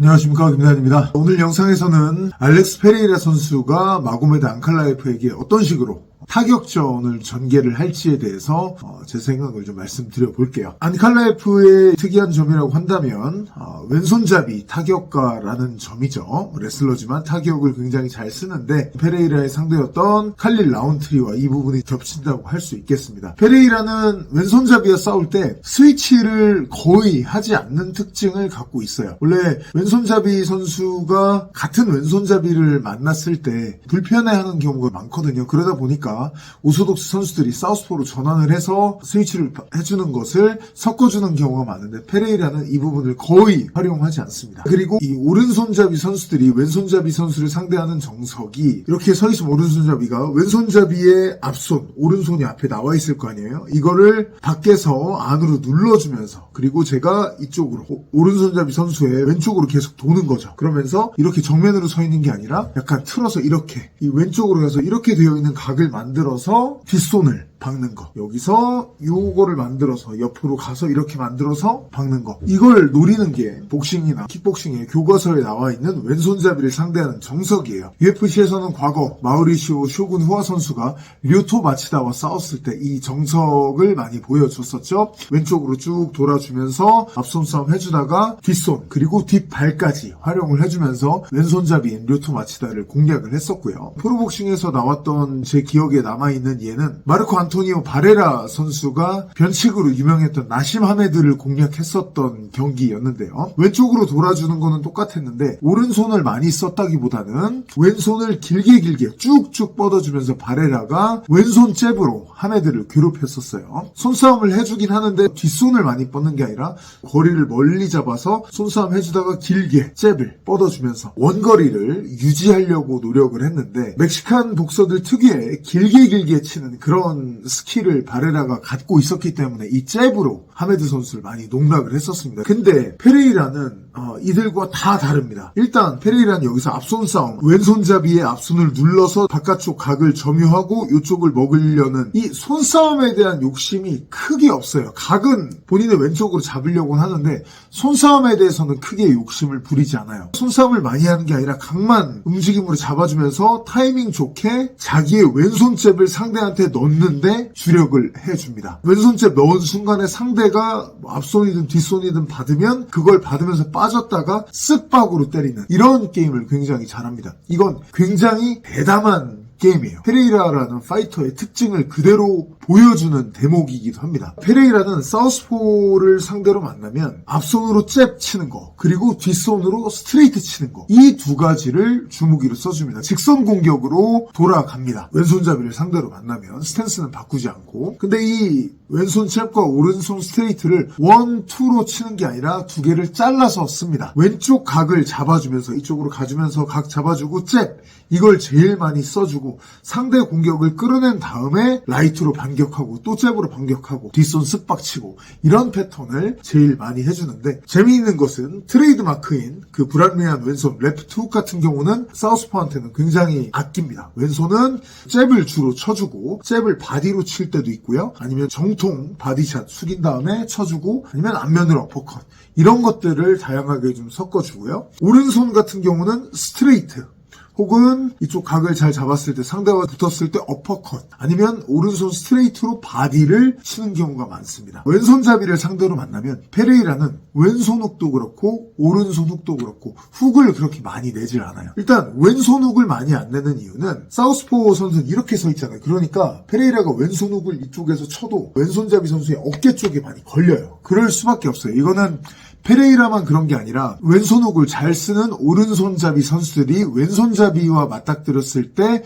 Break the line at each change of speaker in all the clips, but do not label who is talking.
안녕하십니까, 김대한입니다. 오늘 영상에서는 알렉스 페레이라 선수가 마고메드 안칼라에프에게 어떤 식으로 타격전을 전개를 할지에 대해서 제 생각을 좀 말씀드려 볼게요. 안칼라에프의 특이한 점이라고 한다면 왼손잡이 타격가라는 점이죠. 레슬러지만 타격을 굉장히 잘 쓰는데 페레이라의 상대였던 칼릴 라운트리와 이 부분이 겹친다고 할 수 있겠습니다. 페레이라는 왼손잡이와 싸울 때 스위치를 거의 하지 않는 특징을 갖고 있어요. 원래 왼손잡이 선수가 같은 왼손잡이를 만났을 때 불편해하는 경우가 많거든요. 그러다 보니까 오소독스 선수들이 사우스포로 전환을 해서 스위치를 해주는 것을 섞어주는 경우가 많은데 페레이라는 이 부분을 거의 활용하지 않습니다. 그리고 이 오른손잡이 선수들이 왼손잡이 선수를 상대하는 정석이 이렇게 서 있으면 오른손잡이가 왼손잡이의 앞손, 오른손이 앞에 나와 있을 거 아니에요. 이거를 밖에서 안으로 눌러주면서 그리고 제가 이쪽으로 오른손잡이 선수의 왼쪽으로 계속 도는 거죠. 그러면서 이렇게 정면으로 서 있는 게 아니라 약간 틀어서 이렇게 이 왼쪽으로 가서 이렇게 되어 있는 각을 만들어서 뒷손을 박는 거. 여기서 요거를 만들어서 옆으로 가서 이렇게 만들어서 박는 거. 이걸 노리는 게 복싱이나 킥복싱의 교과서에 나와 있는 왼손잡이를 상대하는 정석이에요. UFC에서는 과거 마우리시오 쇼군 후아 선수가 료토 마치다와 싸웠을 때 이 정석을 많이 보여줬었죠. 왼쪽으로 쭉 돌아주면서 앞손 싸움 해주다가 뒷손 그리고 뒷발까지 활용을 해주면서 왼손잡이인 료토 마치다를 공략을 했었고요. 프로복싱에서 나왔던 제 기억에 남아있는 예는 마르코 안토니오 바레라 선수가 변칙으로 유명했던 나심 하메드를 공략했었던 경기였는데요. 왼쪽으로 돌아주는 거는 똑같았는데 오른손을 많이 썼다기보다는 왼손을 길게 쭉쭉 뻗어주면서 바레라가 왼손 잽으로 하메드를 괴롭혔었어요. 손싸움을 해주긴 하는데 뒷손을 많이 뻗는 게 아니라 거리를 멀리 잡아서 손싸움 해주다가 길게 잽을 뻗어주면서 원거리를 유지하려고 노력을 했는데 멕시칸 복서들 특유의 길게 치는 그런 스킬을 바레라가 갖고 있었기 때문에 이 잽으로 하메드 선수를 많이 농락을 했었습니다. 근데 페레이라는 이들과 다 다릅니다. 일단 페레이라는 여기서 앞손 싸움, 왼손잡이의 앞손을 눌러서 바깥쪽 각을 점유하고 이쪽을 먹으려는 이 손싸움에 대한 욕심이 크게 없어요. 각은 본인의 왼쪽으로 잡으려고 하는데 손싸움에 대해서는 크게 욕심을 부리지 않아요. 손싸움을 많이 하는 게 아니라 각만 움직임으로 잡아주면서 타이밍 좋게 자기의 왼손 잽을 상대한테 넣는데 주력을 해줍니다. 왼손 잽 넣은 순간에 상대가 앞손이든 뒷손이든 받으면 그걸 받으면서 빠졌다가 쓱박으로 때리는 이런 게임을 굉장히 잘합니다. 이건 굉장히 대담한 게임이에요. 페레이라라는 파이터의 특징을 그대로 보여주는 대목이기도 합니다. 페레이라는 사우스포를 상대로 만나면 앞손으로 잽 치는 거 그리고 뒷손으로 스트레이트 치는 거 이 두 가지를 주무기로 써줍니다. 직선 공격으로 돌아갑니다. 왼손잡이를 상대로 만나면 스탠스는 바꾸지 않고 근데 이 왼손 잽과 오른손 스트레이트를 1, 2로 치는 게 아니라 두 개를 잘라서 씁니다. 왼쪽 각을 잡아주면서 이쪽으로 가주면서 각 잡아주고 잽 이걸 제일 많이 써주고 상대 공격을 끌어낸 다음에 라이트로 반격하고 또 잽으로 반격하고 뒷손 쓱박 치고 이런 패턴을 제일 많이 해주는데 재미있는 것은 트레이드마크인 그 불합리한 왼손 레프트 훅 같은 경우는 사우스포한테는 굉장히 아낍니다. 왼손은 잽을 주로 쳐주고 잽을 바디로 칠 때도 있고요. 아니면 정통 바디샷 숙인 다음에 쳐주고 아니면 앞면으로 어퍼컷 이런 것들을 다양하게 좀 섞어주고요. 오른손 같은 경우는 스트레이트 혹은 이쪽 각을 잘 잡았을 때 상대와 붙었을 때 어퍼컷 아니면 오른손 스트레이트로 바디를 치는 경우가 많습니다. 왼손잡이를 상대로 만나면 페레이라는 왼손 훅도 그렇고 오른손 훅도 그렇고 훅을 그렇게 많이 내질 않아요. 일단 왼손 훅을 많이 안 내는 이유는 사우스포 선수는 이렇게 서 있잖아요. 그러니까 페레이라가 왼손 훅을 이쪽에서 쳐도 왼손잡이 선수의 어깨 쪽에 많이 걸려요. 그럴 수밖에 없어요. 이거는 페레이라만 그런 게 아니라 왼손 훅을 잘 쓰는 오른손잡이 선수들이 왼손잡이와 맞닥뜨렸을 때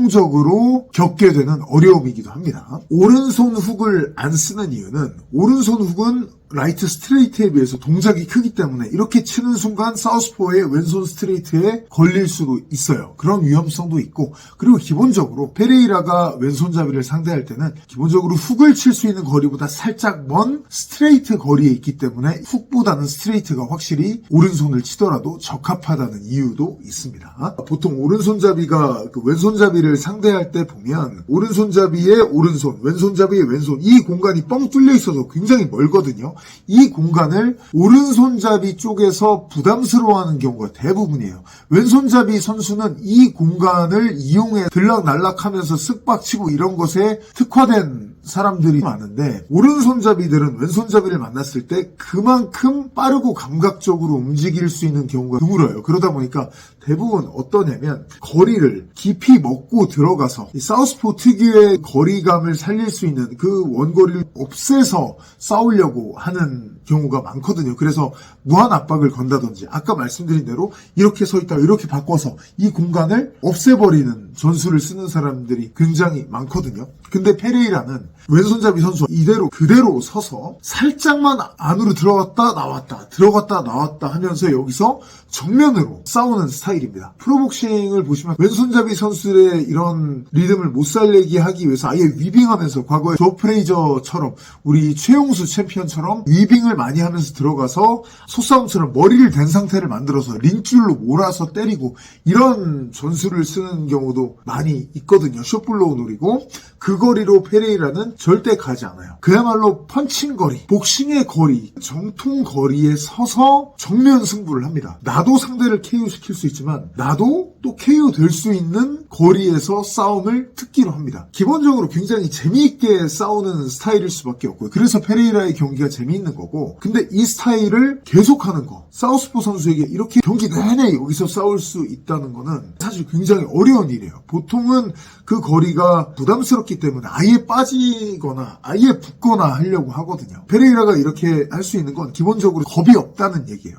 공통적으로 겪게 되는 어려움이기도 합니다. 오른손 훅을 안 쓰는 이유는 오른손 훅은 라이트 스트레이트에 비해서 동작이 크기 때문에 이렇게 치는 순간 사우스포의 왼손 스트레이트에 걸릴 수도 있어요. 그런 위험성도 있고 그리고 기본적으로 페레이라가 왼손잡이를 상대할 때는 기본적으로 훅을 칠 수 있는 거리보다 살짝 먼 스트레이트 거리에 있기 때문에 훅보다는 스트레이트가 확실히 오른손을 치더라도 적합하다는 이유도 있습니다. 보통 오른손잡이가 그 왼손잡이를 상대할 때 보면 오른손잡이의 오른손, 왼손잡이의 왼손 이 공간이 뻥 뚫려 있어서 굉장히 멀거든요. 이 공간을 오른손잡이 쪽에서 부담스러워하는 경우가 대부분이에요. 왼손잡이 선수는 이 공간을 이용해 들락날락하면서 쓱박치고 이런 것에 특화된 사람들이 많은데, 오른손잡이들은 왼손잡이를 만났을 때 그만큼 빠르고 감각적으로 움직일 수 있는 경우가 드물어요. 그러다 보니까 대부분 어떠냐면 거리를 깊이 먹고 들어가서 이 사우스포 특유의 거리감을 살릴 수 있는 그 원거리를 없애서 싸우려고 하는 경우가 많거든요. 그래서 무한 압박을 건다든지 아까 말씀드린 대로 이렇게 서 있다가 이렇게 바꿔서 이 공간을 없애버리는 전술을 쓰는 사람들이 굉장히 많거든요. 근데 페레이라는 왼손잡이 선수가 이대로 그대로 서서 살짝만 안으로 들어갔다 나왔다 하면서 여기서 정면으로 싸우는 스타일입니다. 프로복싱을 보시면 왼손잡이 선수의 이런 리듬을 못 살리게 하기 위해서 아예 위빙하면서, 과거에 조 프레이저처럼 우리 최용수 챔피언처럼 위빙을 많이 하면서 들어가서 소싸움처럼 머리를 댄 상태를 만들어서 링줄로 몰아서 때리고 이런 전술을 쓰는 경우도 많이 있거든요. 숏블로우 노리고. 그 거리로 페레이라는 절대 가지 않아요. 그야말로 펀칭 거리, 복싱의 거리, 정통 거리에 서서 정면 승부를 합니다. 나도 상대를 KO 시킬 수 있지만 나도 또 KO 될 수 있는 거리에서 싸움을 특기로 합니다. 기본적으로 굉장히 재미있게 싸우는 스타일일 수밖에 없고요. 그래서 페레이라의 경기가 재미있는 거고, 근데 이 스타일을 계속하는 거, 사우스포 선수에게 이렇게 경기 내내 여기서 싸울 수 있다는 거는 사실 굉장히 어려운 일이에요. 보통은 그 거리가 부담스럽기 때문에 아예 빠지거나 아예 붙거나 하려고 하거든요. 페레이라가 이렇게 할 수 있는 건 기본적으로 겁이 없다는 얘기예요.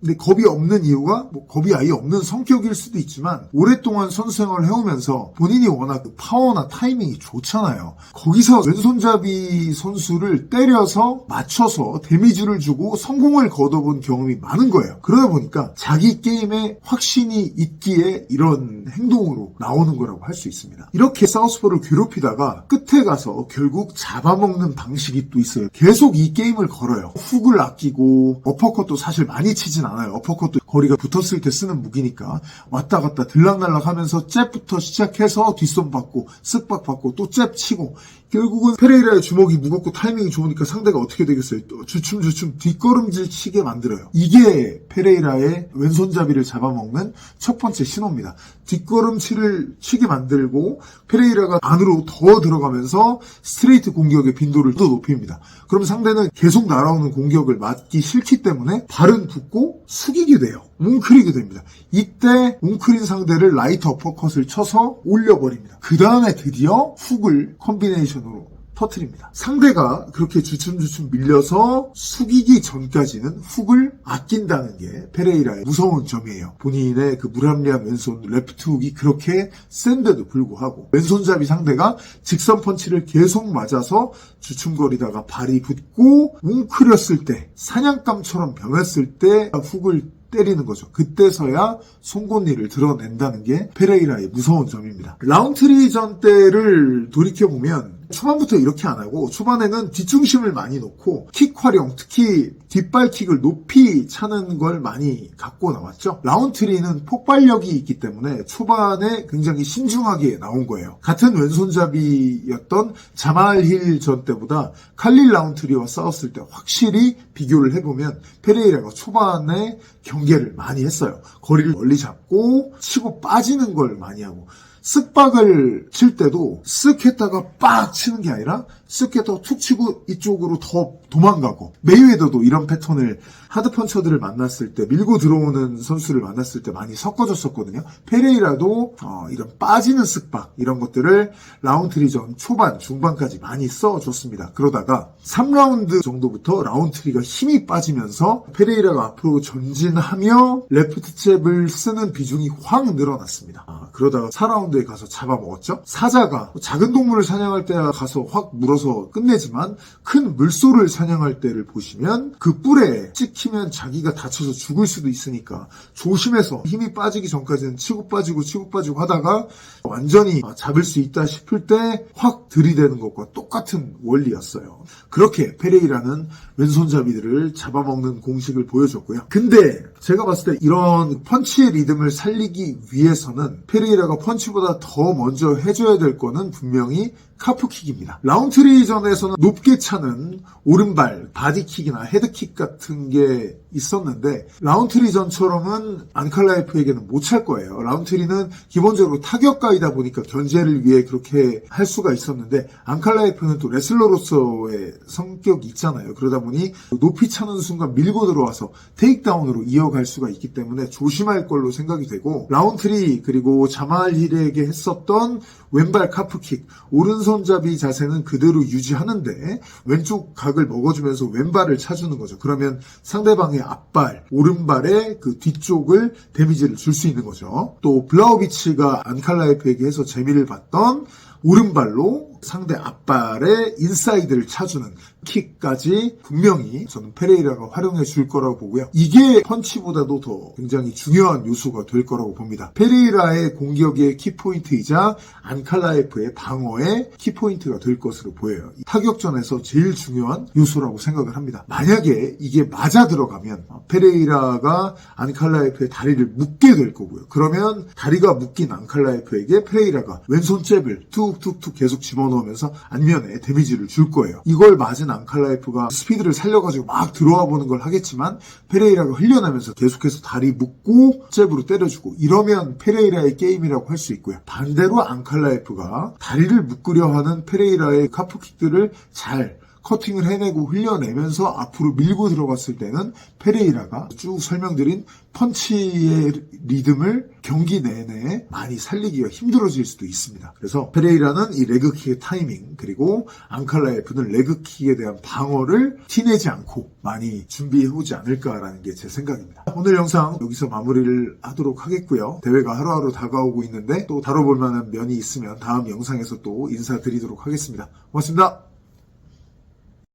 근데 겁이 없는 이유가 겁이 아예 없는 성격일 수도 있지만, 오랫동안 선수 생활을 해오면서 본인이 워낙 파워나 타이밍이 좋잖아요. 거기서 왼손잡이 선수를 때려서 맞춰서 데미지를 주고 성공을 거둬본 경험이 많은 거예요. 그러다 보니까 자기 게임에 확신이 있기에 이런 행동으로 나오는 거라고 할 수 있습니다. 이렇게 사우스포를 괴롭히다가 끝에 가서 결국 잡아먹는 방식이 또 있어요. 계속 이 게임을 걸어요. 훅을 아끼고, 어퍼컷도 사실 많이 치진 않아요. 어퍼컷도 거리가 붙었을 때 쓰는 무기니까 왔다 갔다 들락날락 하면서 잽부터 시작해서 뒷손 받고 쓱박 받고 또 잽 치고, 결국은 페레이라의 주먹이 무겁고 타이밍이 좋으니까 상대가 어떻게 되겠어요? 또 주춤주춤 뒷걸음질 치게 만들어요. 이게 페레이라의 왼손잡이를 잡아먹는 첫 번째 신호입니다. 뒷걸음질을 치게 만들고 페레이라가 안으로 더 들어가면서 스트레이트 공격의 빈도를 또 높입니다. 그럼 상대는 계속 날아오는 공격을 맞기 싫기 때문에 발은 붙고 숙이게 돼요. 웅크리게 됩니다. 이때 웅크린 상대를 라이트 어퍼컷을 쳐서 올려버립니다. 그 다음에 드디어 훅을 콤비네이션으로 터트립니다. 상대가 그렇게 주춤주춤 밀려서 숙이기 전까지는 훅을 아낀다는 게 페레이라의 무서운 점이에요. 본인의 그 무람리한 왼손 레프트 훅이 그렇게 센데도 불구하고 왼손잡이 상대가 직선 펀치를 계속 맞아서 주춤거리다가 발이 붙고 웅크렸을 때, 사냥감처럼 변했을 때 훅을 때리는 거죠. 그때서야 송곳니를 드러낸다는 게 페레이라의 무서운 점입니다. 라운트리전 때를 돌이켜보면 초반부터 이렇게 안 하고 초반에는 뒷중심을 많이 놓고 킥 활용, 특히 뒷발킥을 높이 차는 걸 많이 갖고 나왔죠. 라운트리는 폭발력이 있기 때문에 초반에 굉장히 신중하게 나온 거예요. 같은 왼손잡이였던 자말 힐 전 때보다 칼릴 라운트리와 싸웠을 때 확실히 비교를 해보면 페레이라가 초반에 경계를 많이 했어요. 거리를 멀리 잡고 치고 빠지는 걸 많이 하고, 쓱박을 칠 때도 쓱 했다가 빡 치는 게 아니라 쓱 했다가 툭 치고 이쪽으로 더 도망가고, 메이웨더도 이런 패턴을 하드펀처들을 만났을 때, 밀고 들어오는 선수를 만났을 때 많이 섞어줬었거든요. 페레이라도 이런 빠지는 쓱박 이런 것들을 라운트리전 초반, 중반까지 많이 써줬습니다. 그러다가 3라운드 정도부터 라운트리가 힘이 빠지면서 페레이라가 앞으로 전진하며 레프트 잽을 쓰는 비중이 확 늘어났습니다. 그러다가 4라운드에 가서 잡아먹었죠. 사자가 작은 동물을 사냥할 때 가서 확 물어서 끝내지만 큰 물소를 사냥할 때를 보시면 그 뿔에 찍히면 자기가 다쳐서 죽을 수도 있으니까 조심해서 힘이 빠지기 전까지는 치고 빠지고 하다가 완전히 잡을 수 있다 싶을 때 확 들이대는 것과 똑같은 원리였어요. 그렇게 페레이라는 왼손잡이들을 잡아먹는 공식을 보여줬고요. 근데 제가 봤을 때 이런 펀치의 리듬을 살리기 위해서는 페레이라가 펀치보다 더 먼저 해줘야 될 거는 분명히 카프킥입니다. 라운트리 라운트리전에서는 높게 차는 오른발, 바디킥이나 헤드킥 같은 게 있었는데 라운트리전처럼은 안칼라에프에게는 못 찰 거예요. 라운트리는 기본적으로 타격가이다 보니까 견제를 위해 그렇게 할 수가 있었는데 안칼라에프는 또 레슬러로서의 성격이 있잖아요. 그러다 보니 높이 차는 순간 밀고 들어와서 테이크다운으로 이어갈 수가 있기 때문에 조심할 걸로 생각이 되고 라운트리 그리고 자말 힐에게 했었던 왼발 카프킥, 오른손잡이 자세는 그대로 유지하는데 왼쪽 각을 먹어주면서 왼발을 차주는 거죠. 그러면 상대방의 앞발, 오른발의 그 뒤쪽을 데미지를 줄 수 있는 거죠. 또 블라우비치가 안칼라에프에게 해서 재미를 봤던 오른발로 상대 앞발의 인사이드를 차주는 킥까지 분명히 저는 페레이라가 활용해 줄 거라고 보고요. 이게 펀치보다도 더 굉장히 중요한 요소가 될 거라고 봅니다. 페레이라의 공격의 키포인트이자 안칼라에프의 방어의 키포인트가 될 것으로 보여요. 타격전에서 제일 중요한 요소라고 생각을 합니다. 만약에 이게 맞아 들어가면 페레이라가 안칼라에프의 다리를 묶게 될 거고요. 그러면 다리가 묶인 안칼라에프에게 페레이라가 왼손 잽을 툭툭툭 계속 집어넣으면서 안면에 데미지를 줄 거예요. 이걸 맞은 안칼라에프가 스피드를 살려가지고 막 들어와 보는 걸 하겠지만 페레이라가 흘려나면서 계속해서 다리 묶고 잽으로 때려주고 이러면 페레이라의 게임이라고 할 수 있고요. 반대로 안칼라에프가 다리를 묶으려 하는 페레이라의 카프킥들을 잘 커팅을 해내고 흘려내면서 앞으로 밀고 들어갔을 때는 페레이라가 쭉 설명드린 펀치의 리듬을 경기 내내 많이 살리기가 힘들어질 수도 있습니다. 그래서 페레이라는 이 레그킥의 타이밍 그리고 안칼라에프는 레그킥에 대한 방어를 티내지 않고 많이 준비해오지 않을까라는 게 제 생각입니다. 오늘 영상 여기서 마무리를 하도록 하겠고요. 대회가 하루하루 다가오고 있는데 또 다뤄볼 만한 면이 있으면 다음 영상에서 또 인사드리도록 하겠습니다. 고맙습니다.